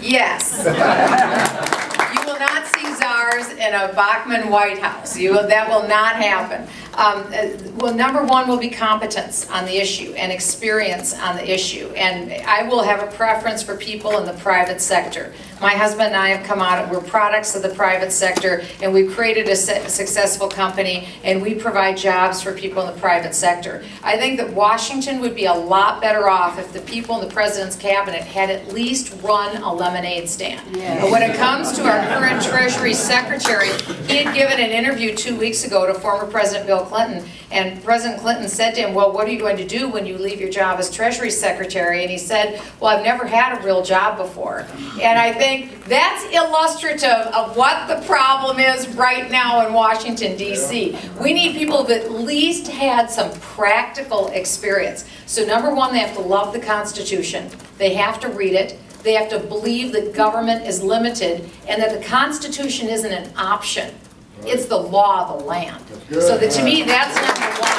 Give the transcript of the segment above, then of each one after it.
Yes. You will not see Czars in a Bachmann White House. That will not happen. Well, number one will be competence on the issue and experience on the issue. And I will have a preference for people in the private sector. My husband and I have come out, we're products of the private sector, and we've created a successful company, and we provide jobs for people in the private sector. I think that Washington would be a lot better off if the people in the President's cabinet had at least run a lemonade stand. Yeah. But when it comes to our current Treasury Secretary, he had given an interview 2 weeks ago to former President Bill Clinton, and President Clinton said to him, well, what are you going to do when you leave your job as Treasury Secretary? And he said, well, I've never had a real job before. And I think that's illustrative of what the problem is right now in Washington, D.C. We need people who've at least had some practical experience. So number one, they have to love the Constitution. They have to read it. They have to believe that government is limited and that the Constitution isn't an option. It's the law of the land. So that, to me, that's number one.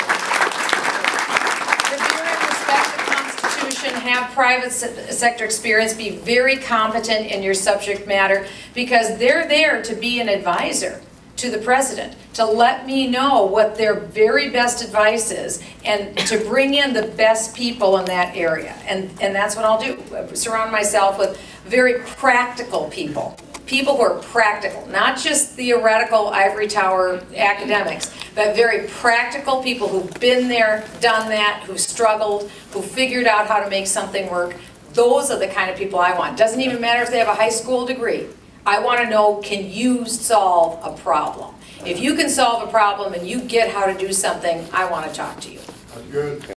Revere and respect the Constitution, have private sector experience, be very competent in your subject matter, because they're there to be an advisor to the President, to let me know what their very best advice is, and to bring in the best people in that area. And that's what I'll do. Surround myself with very practical people. People who are practical, not just theoretical ivory tower academics, but very practical people who've been there, done that, who've struggled, who figured out how to make something work. Those are the kind of people I want. Doesn't even matter if they have a high school degree. I want to know, can you solve a problem? If you can solve a problem and you get how to do something, I want to talk to you. That's good.